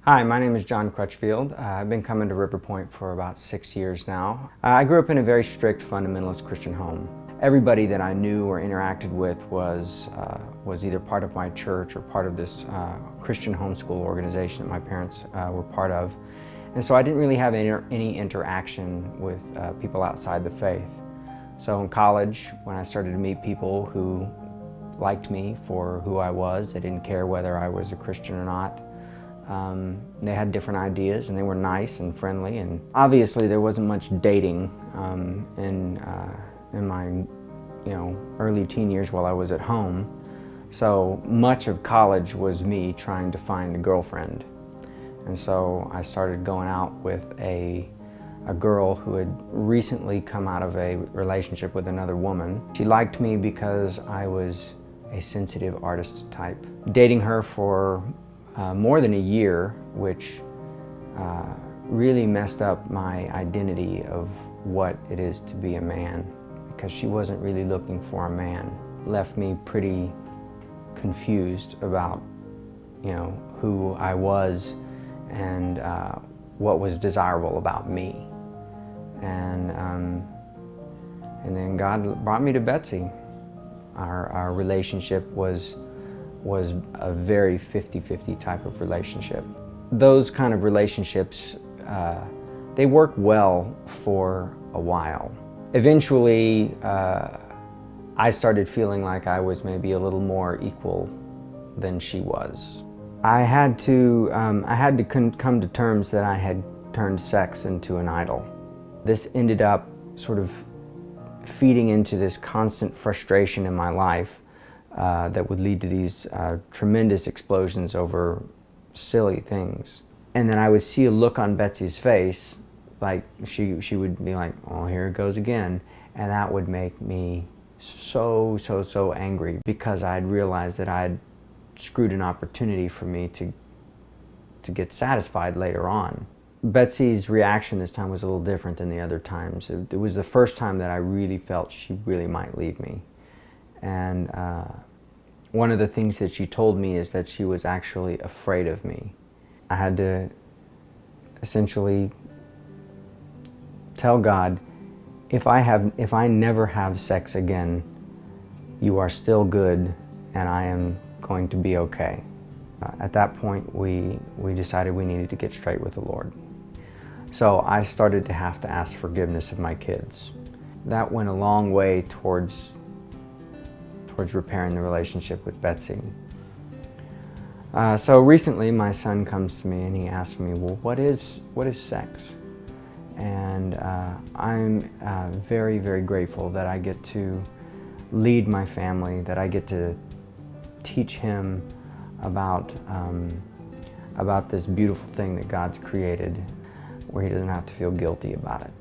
Hi, my name is Jon Crutchfield. I've been coming to River Point for about 6 years now. I grew up in a very strict fundamentalist Christian home. Everybody that I knew or interacted with was either part of my church or part of this Christian homeschool organization that my parents were part of. And so I didn't really have any interaction with people outside the faith. So in college, when I started to meet people who liked me for who I was, they didn't care whether I was a Christian or not. They had different ideas and they were nice and friendly, and obviously there wasn't much dating in my early teen years while I was at home. So much of college was me trying to find a girlfriend. And so I started going out with a girl who had recently come out of a relationship with another woman. She liked me because I was a sensitive artist type. Dating her for more than a year, which really messed up my identity of what it is to be a man, because she wasn't really looking for a man. Left me pretty confused about who I was and what was desirable about me. And then God brought me to Betsy. Our relationship was a very 50-50 type of relationship. Those kind of relationships, they work well for a while. Eventually, I started feeling like I was maybe a little more equal than she was. I had to come to terms that I had turned sex into an idol. This ended up sort of feeding into this constant frustration in my life that would lead to these tremendous explosions over silly things. And then I would see a look on Betsy's face, like she would be like, "Oh, here it goes again," and that would make me so angry, because I'd realized that I'd screwed an opportunity for me to get satisfied later on. Betsy's reaction this time was a little different than the other times. It was the first time that I really felt she really might leave me. And one of the things that she told me is that she was actually afraid of me. I had to essentially tell God, if I never have sex again, you are still good and I am going to be okay. At that point, we decided we needed to get straight with the Lord. So I started to have to ask forgiveness of my kids. That went a long way towards repairing the relationship with Betsy. So recently my son comes to me and he asks me, well, what is sex? And I'm very grateful that I get to lead my family, that I get to teach him about this beautiful thing that God's created, where he doesn't have to feel guilty about it.